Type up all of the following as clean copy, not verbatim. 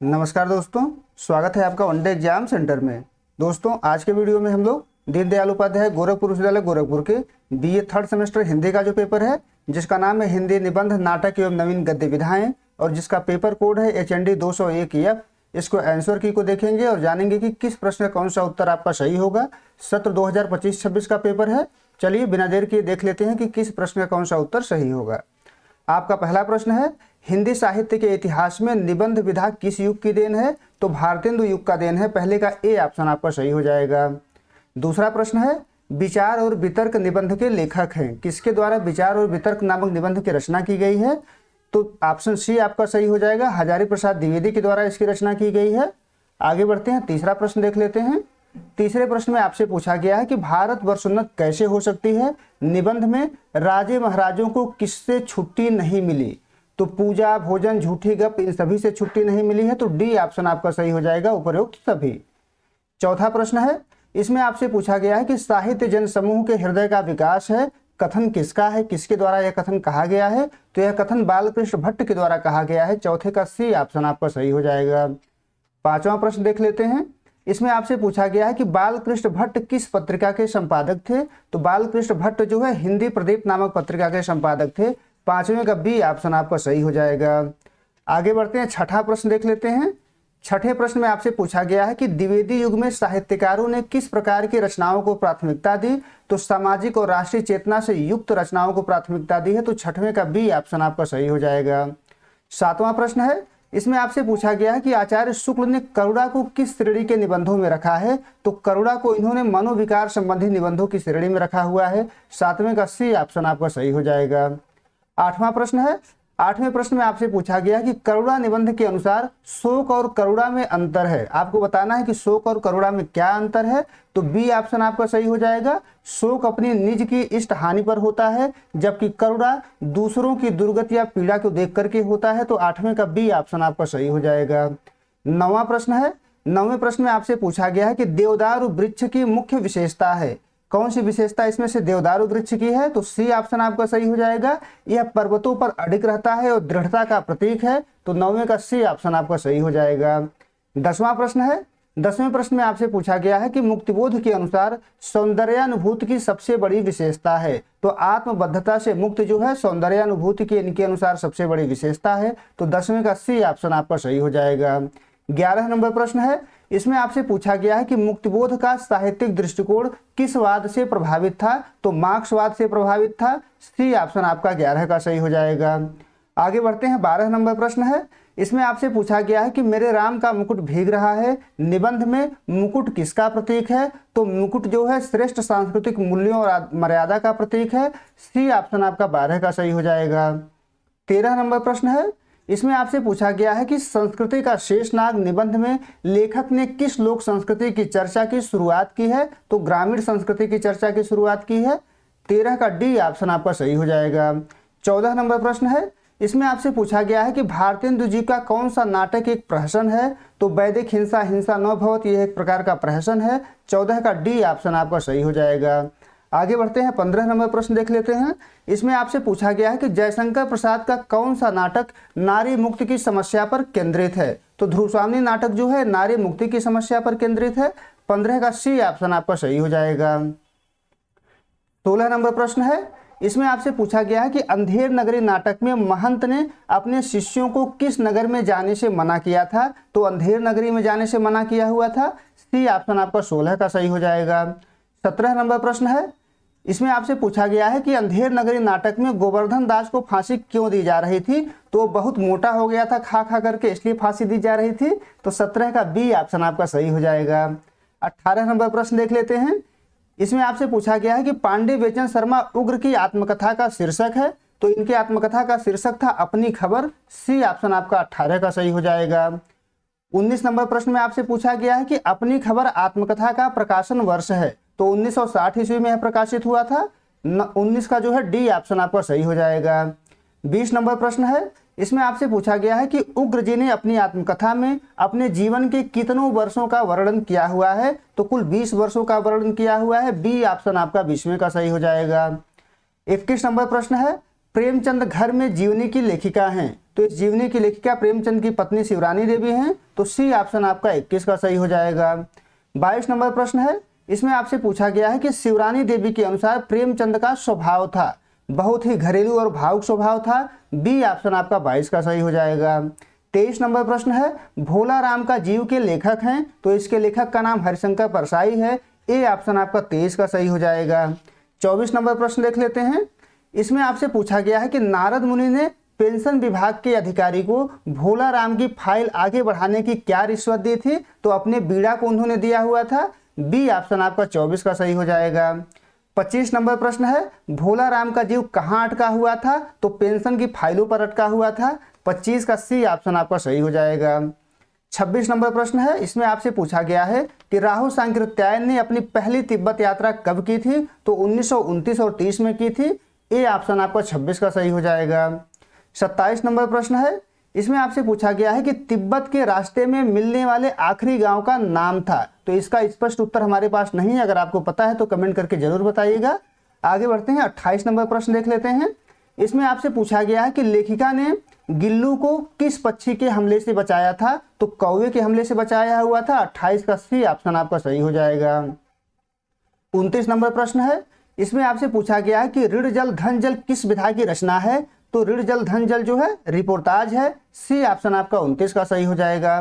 नमस्कार दोस्तों, स्वागत है आपका वनडे एग्जाम सेंटर में। दोस्तों, आज के वीडियो में हम लोग दीनदयाल उपाध्याय गोरखपुर विश्वविद्यालय गोरखपुर के बीए थर्ड सेमेस्टर हिंदी का जो पेपर है, जिसका नाम है हिंदी निबंध नाटक एवं नवीन गद्य विधाएं, और जिसका पेपर कोड है HND 201F। इसको आंसर की को देखेंगे और जानेंगे कि किस प्रश्न का कौन सा उत्तर आपका सही होगा। सत्र 2025-26 का पेपर है। चलिए बिना देर किए देख लेते हैं कि किस प्रश्न का कौन सा उत्तर सही होगा। आपका पहला प्रश्न है, हिंदी साहित्य के इतिहास में निबंध विधा किस युग की देन है? तो भारतेंदु युग का देन है। पहले का ए ऑप्शन आपका सही हो जाएगा। दूसरा प्रश्न है, विचार और वितर्क निबंध के लेखक हैं। किसके द्वारा विचार और वितर्क नामक निबंध की रचना की गई है? तो ऑप्शन सी आपका सही हो जाएगा। हजारी प्रसाद द्विवेदी के द्वारा इसकी रचना की गई है। आगे बढ़ते हैं, तीसरा प्रश्न देख लेते हैं। तीसरे प्रश्न में आपसे पूछा गया है कि भारत वर्षोन्नत कैसे हो सकती है? निबंध में राजे महाराजों को किससे छुट्टी नहीं मिली? तो पूजा, भोजन, झूठी गप, इन सभी से छुट्टी नहीं मिली है। तो डी ऑप्शन आपका सही हो जाएगा, उपरोक्त सभी। चौथा प्रश्न है, इसमें आपसे पूछा गया है कि साहित्य जन समूह के हृदय का विकास है। कथन किसका है? किसके द्वारा यह कथन कहा गया है? तो यह कथन बालकृष्ण भट्ट के द्वारा कहा गया है। चौथे का सी ऑप्शन आपका सही हो जाएगा। पांचवा प्रश्न देख लेते हैं। इसमें आपसे पूछा गया है कि बालकृष्ण भट्ट किस पत्रिका के संपादक थे? तो बालकृष्ण भट्ट जो है हिंदी प्रदीप नामक पत्रिका के संपादक थे। पांचवें का बी ऑप्शन आपका सही हो जाएगा। आगे बढ़ते हैं, छठा प्रश्न देख लेते हैं। छठे प्रश्न में आपसे पूछा गया है कि द्विवेदी युग में साहित्यकारों ने किस प्रकार की रचनाओं को प्राथमिकता दी? तो सामाजिक और राष्ट्रीय चेतना से युक्त रचनाओं को प्राथमिकता दी है। तो छठवें का बी ऑप्शन आपका सही हो जाएगा। सातवां प्रश्न है, इसमें आपसे पूछा गया है कि आचार्य शुक्ल ने करुणा को किस श्रेणी के निबंधों में रखा है? तो करुणा को इन्होंने मनोविकार संबंधी निबंधों की श्रेणी में रखा हुआ है। सातवें का सी ऑप्शन आपका सही हो जाएगा। आठवां प्रश्न है, आठवें प्रश्न में आपसे पूछा गया कि करुणा निबंध के अनुसार शोक और करुणा में अंतर है। आपको बताना है कि शोक और करुणा में क्या अंतर है। तो बी ऑप्शन आपका सही हो जाएगा। शोक अपनी निज की इष्ट हानि पर होता है, जबकि करुणा दूसरों की दुर्गति या पीड़ा को देख करके होता है। तो आठवें का बी ऑप्शन आपका सही हो जाएगा। नौवां प्रश्न है, नौवें प्रश्न में आपसे पूछा गया है कि देवदारू वृक्ष की मुख्य विशेषता है। कौन सी विशेषता इसमें से देवदारू वृक्ष की है? तो सी ऑप्शन आपका सही हो जाएगा। यह पर्वतों पर अडिग रहता है और दृढ़ता का प्रतीक है। तो नौवें का सी ऑप्शन आपका सही हो जाएगा। दसवां प्रश्न है, दसवें प्रश्न में आपसे पूछा गया है कि मुक्तिबोध के अनुसार सौंदर्यानुभूति की सबसे बड़ी विशेषता है। तो आत्मबद्धता से मुक्त जो है सौंदर्यानुभूति की इनके अनुसार सबसे बड़ी विशेषता है। तो 10वें का सी ऑप्शन आपका सही हो जाएगा। 11 नंबर प्रश्न है, इसमें आपसे पूछा गया है कि मुक्तिबोध का साहित्यिक दृष्टिकोण किस वाद से प्रभावित था? तो मार्क्सवाद से प्रभावित था। सी ऑप्शन आपका 11 का सही हो जाएगा। आगे बढ़ते हैं, 12 नंबर प्रश्न है। इसमें आपसे पूछा गया है कि मेरे राम का मुकुट भीग रहा है। निबंध में मुकुट किसका प्रतीक है? तो मुकुट जो है श्रेष्ठ सांस्कृतिक मूल्यों और मर्यादा का प्रतीक है। सी ऑप्शन आपका 12 का सही हो जाएगा। 13 नंबर प्रश्न है, इसमें आपसे पूछा गया है कि संस्कृति का शेषनाग निबंध में लेखक ने किस लोक संस्कृति की चर्चा की शुरुआत की है? तो ग्रामीण संस्कृति की चर्चा की शुरुआत की है। 13 का डी ऑप्शन आपका सही हो जाएगा। 14 नंबर प्रश्न है, इसमें आपसे पूछा गया है कि भारतेंदु जी का कौन सा नाटक एक प्रहसन है? तो वैदिक हिंसा हिंसा न भवत, यह एक प्रकार का प्रहसन है। 14 का डी ऑप्शन आपका सही हो जाएगा। आगे बढ़ते हैं, 15 नंबर प्रश्न देख लेते हैं। इसमें आपसे पूछा गया है कि जयशंकर प्रसाद का कौन सा नाटक नारी मुक्ति की समस्या पर केंद्रित है? तो ध्रुवस्वामिनी नाटक जो है नारी मुक्ति की समस्या पर केंद्रित है। 15 का सी ऑप्शन आपका सही हो जाएगा। 16 नंबर प्रश्न है, इसमें आपसे पूछा गया है कि अंधेर नगरी नाटक में महंत ने अपने शिष्यों को किस नगर में जाने से मना किया था? तो अंधेर नगरी में जाने से मना किया हुआ था। सी ऑप्शन आपका 16 का सही हो जाएगा। 17 नंबर प्रश्न है, इसमें आपसे पूछा गया है कि अंधेर नगरी नाटक में गोवर्धन दास को फांसी क्यों दी जा रही थी? तो बहुत मोटा हो गया था खा खा करके, इसलिए फांसी दी जा रही थी। तो 17 का बी ऑप्शन आपका सही हो जाएगा। 18 नंबर प्रश्न देख लेते हैं। इसमें आपसे पूछा गया है कि पांडे बेचन शर्मा उग्र की आत्मकथा का शीर्षक है। तो इनकी आत्मकथा का शीर्षक था अपनी खबर। सी ऑप्शन आपका 18 का सही हो जाएगा। 19 नंबर प्रश्न में आपसे पूछा गया है कि अपनी खबर आत्मकथा का प्रकाशन वर्ष है। तो 1960 ईस्वी में यह प्रकाशित हुआ था। 19 का जो है डी ऑप्शन आपका सही हो जाएगा। 20 नंबर प्रश्न है, इसमें आपसे पूछा गया है कि उग्र जी ने अपनी आत्मकथा में अपने जीवन के कितनों वर्षों का वर्णन किया हुआ है? तो कुल 20 वर्षों का वर्णन किया हुआ है। बी ऑप्शन आपका 20वें का सही हो जाएगा। 21 नंबर प्रश्न है, प्रेमचंद घर में जीवनी की लेखिका हैं, तो इस जीवनी की लेखिका प्रेमचंद की पत्नी शिवरानी देवी हैं, तो सी ऑप्शन आपका 21 का सही हो जाएगा। 22 नंबर प्रश्न है, इसमें आपसे पूछा गया है कि शिवरानी देवी के अनुसार प्रेमचंद का स्वभाव था, बहुत ही घरेलू और भावुक स्वभाव था, बी ऑप्शन आपका 22 का सही हो जाएगा। 23 नंबर प्रश्न है, भोला राम का जीव के लेखक हैं, तो इसके लेखक का नाम हरिशंकर परसाई है, ए ऑप्शन आपका 23 का सही हो जाएगा। 24 नंबर प्रश्न देख लेते हैं। इसमें आपसे पूछा गया है कि नारद मुनि ने पेंशन विभाग के अधिकारी को भोला राम की फाइल आगे बढ़ाने की क्या रिश्वत दी थी, तो अपने बीड़ा को उन्होंने दिया हुआ था, बी ऑप्शन आपका 24 का सही हो जाएगा। 25 नंबर प्रश्न है, भोला राम का जीव कहाँ अटका हुआ था, तो पेंशन की फाइलों पर अटका हुआ था, 25 का सी ऑप्शन आपका सही हो जाएगा। 26 नंबर प्रश्न है, इसमें आपसे पूछा गया है कि राहु सांकृत्यायन ने अपनी पहली तिब्बत यात्रा कब की थी, तो 1929 और 30 में की थी, ए ऑप्शन आपका 26 का सही हो जाएगा। 27 नंबर प्रश्न है, इसमें आपसे पूछा गया है कि तिब्बत के रास्ते में मिलने वाले आखिरी गांव का नाम था, तो इसका स्पष्ट उत्तर हमारे पास नहीं है, अगर आपको पता है तो कमेंट करके जरूर बताइएगा। आगे बढ़ते हैं, 28 नंबर प्रश्न देख लेते हैं। इसमें आपसे पूछा गया है कि लेखिका ने गिल्लू को किस पक्षी के हमले से बचाया था, तो कौवे के हमले से बचाया हुआ था, 28 का सी ऑप्शन आपका सही हो जाएगा। 29 नंबर प्रश्न है, इसमें आपसे पूछा गया है कि ऋण जल धन जल किस विधा की रचना है, तो ऋण जल धन जल जो है रिपोर्टाज है, सी ऑप्शन आपका 29 का सही हो जाएगा।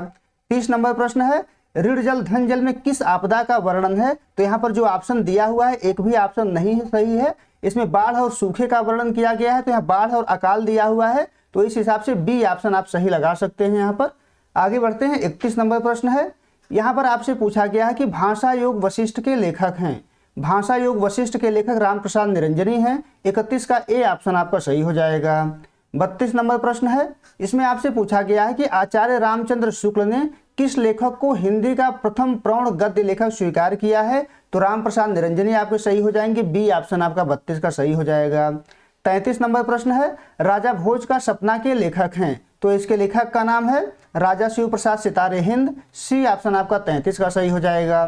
30 नंबर प्रश्न है, ऋण जल धन जल में किस आपदा का वर्णन है, तो यहाँ पर जो ऑप्शन दिया हुआ है एक भी ऑप्शन नहीं है सही है, इसमें बाढ़ और सूखे का वर्णन किया गया है, तो यहाँ बाढ़ और अकाल दिया हुआ है, तो इस हिसाब से बी ऑप्शन आप सही लगा सकते हैं यहाँ पर। आगे बढ़ते हैं, 31 नंबर प्रश्न है, यहाँ पर आपसे पूछा गया है कि भाषा योग वशिष्ठ के लेखक हैं, भाषा योग वशिष्ठ के लेखक रामप्रसाद निरंजनी हैं, 31 का ए ऑप्शन आपका सही हो जाएगा। 32 नंबर प्रश्न है, इसमें आपसे पूछा गया है कि आचार्य रामचंद्र शुक्ल ने किस लेखक को हिंदी का प्रथम प्रौढ़ गद्य लेखक स्वीकार किया है, तो रामप्रसाद निरंजनी आपके सही हो जाएंगे, बी ऑप्शन आपका 32 का सही हो जाएगा। 33 नंबर प्रश्न है, राजा भोज का सपना के लेखक हैं, तो इसके लेखक का नाम है राजा शिव प्रसाद सितारे हिंद, सी ऑप्शन आपका 33 का सही हो जाएगा।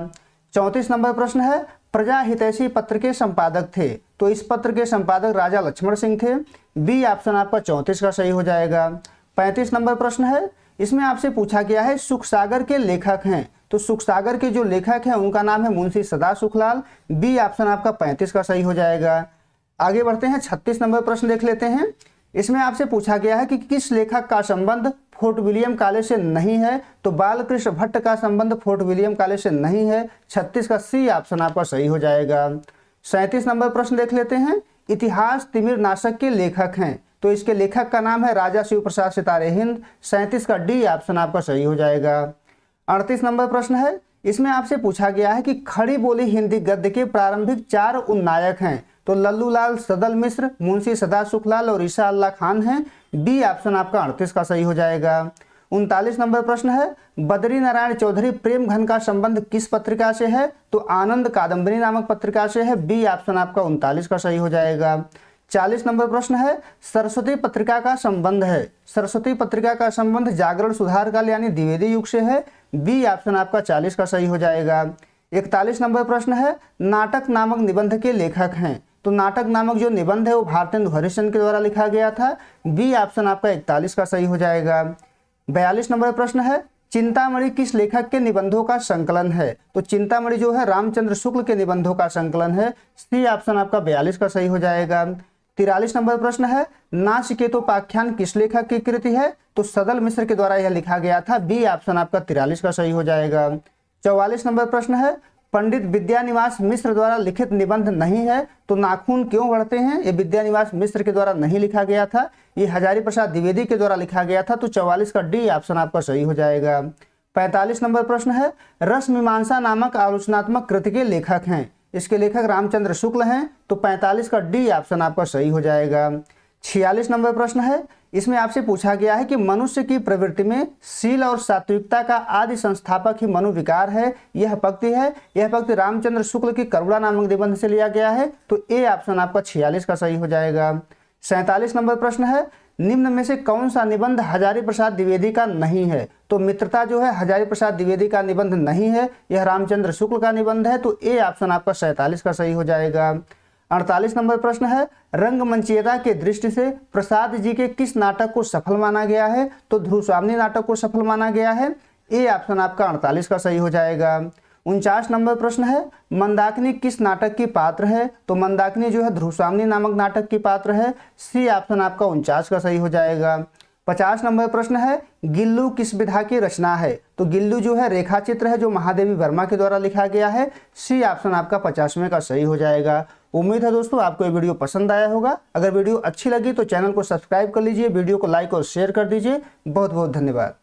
34 नंबर प्रश्न है, प्रजा हितैषी पत्र के संपादक थे, तो इस पत्र के संपादक राजा लक्ष्मण सिंह थे, बी ऑप्शन आपका 34 का सही हो जाएगा। 35 नंबर प्रश्न है, इसमें आपसे पूछा गया है सुखसागर के लेखक हैं, तो सुखसागर के जो लेखक हैं उनका नाम है मुंशी सदा सुखलाल, बी ऑप्शन आपका 35 का सही हो जाएगा। आगे बढ़ते हैं, 36 नंबर प्रश्न देख लेते हैं। इसमें आपसे पूछा गया है कि किस लेखक का संबंध फोर्ट विलियम कॉलेज से नहीं है, तो बालकृष्ण भट्ट का संबंध फोर्ट विलियम कॉलेज से नहीं है, 36 का सी ऑप्शन आपका सही हो जाएगा। 37 नंबर प्रश्न देख लेते हैं, इतिहास तिमिर नाशक के लेखक हैं, तो इसके लेखक का नाम है राजा शिव प्रसाद सितारे हिंद, 37 का डी ऑप्शन आपका सही हो जाएगा। 38 नंबर प्रश्न है, इसमें आपसे पूछा गया है कि खड़ी बोली हिंदी गद्य के प्रारंभिक 4 उन्नायक हैं, तो लल्लूलाल सदल मिश्र, मुंशी सदा सुखलाल और ईसा अल्लाह खान हैं, बी ऑप्शन आपका 38 का सही हो जाएगा। 39 नंबर प्रश्न है, बद्री नारायण चौधरी प्रेम घन का संबंध किस पत्रिका से है, तो आनंद कादम्बरी नामक पत्रिका से है, बी ऑप्शन आपका 39 का सही हो जाएगा। 40 नंबर प्रश्न है, सरस्वती पत्रिका का संबंध है, सरस्वती पत्रिका का संबंध जागरण सुधार काल यानी द्विवेदी युग से है, बी ऑप्शन आपका 40 का सही हो जाएगा। 41 नंबर प्रश्न है, नाटक नामक निबंध के लेखक हैं, तो नाटक नामक जो निबंध है वो भारतेंदु हरिश्चंद्र के द्वारा लिखा गया था, बी ऑप्शन आपका 41 का सही हो जाएगा। 42 नंबर प्रश्न है, चिंतामणि किस लेखक के निबंधों का संकलन है, तो चिंतामणि जो है रामचंद्र शुक्ल के निबंधों का संकलन है, सी ऑप्शन आपका 42 का सही हो जाएगा। 43 नंबर प्रश्न है, नाचिकेतोपाख्यान किस लेखक की कृति है, तो सदल मिश्र के द्वारा यह लिखा गया था, बी ऑप्शन आपका 43 का सही हो जाएगा। 44 नंबर प्रश्न है, पंडित विद्यानिवास मिश्र द्वारा लिखित निबंध नहीं है, तो नाखून क्यों बढ़ते हैं, ये विद्यानिवास मिश्र के द्वारा नहीं लिखा गया था, ये हजारी प्रसाद द्विवेदी के द्वारा लिखा गया था, तो 44 का डी ऑप्शन आपका सही हो जाएगा। 45 नंबर प्रश्न है, रस मीमांसा नामक आलोचनात्मक कृति के लेखक हैं, इसके लेखक रामचंद्र शुक्ल हैं, तो 45 का डी ऑप्शन आपका सही हो जाएगा। 46 नंबर प्रश्न है, इसमें आपसे पूछा गया है कि मनुष्य की प्रवृत्ति में शील और सात्विकता का आदि संस्थापक ही मनोविकार है, यह पंक्ति है, यह पंक्ति रामचंद्र शुक्ल की करुणा नामक निबंध से लिया गया है, तो ए ऑप्शन आपका 46 का सही हो जाएगा। 47 नंबर प्रश्न है, निम्न में से कौन सा निबंध हजारी प्रसाद द्विवेदी का नहीं है, तो मित्रता जो है हजारी प्रसाद द्विवेदी का निबंध नहीं है, यह रामचंद्र शुक्ल का निबंध है, तो ए ऑप्शन आपका 47 का सही हो जाएगा। 48 नंबर प्रश्न है, रंगमंचीयता के दृष्टि से प्रसाद जी के किस नाटक को सफल माना गया है? तो ध्रुव स्वामिनी नाटक को सफल माना गया है। ए ऑप्शन आपका 48 का सही हो जाएगा। 49 नंबर प्रश्न है, मंदाकिनी किस नाटक की पात्र है? तो मंदाकिनी जो है ध्रुव स्वामिनी नामक नाटक की पात्र है। सी ऑप्शन आपका 49 का सही हो जाएगा। 50 नंबर प्रश्न है, गिल्लू किस विधा की रचना है? तो गिल्लू जो है रेखा चित्र है जो महादेवी वर्मा के द्वारा लिखा गया है। सी ऑप्शन आपका 50वें का सही हो जाएगा। उम्मीद है दोस्तों आपको ये वीडियो पसंद आया होगा। अगर वीडियो अच्छी लगी तो चैनल को सब्सक्राइब कर लीजिए, वीडियो को लाइक और शेयर कर दीजिए। बहुत बहुत धन्यवाद।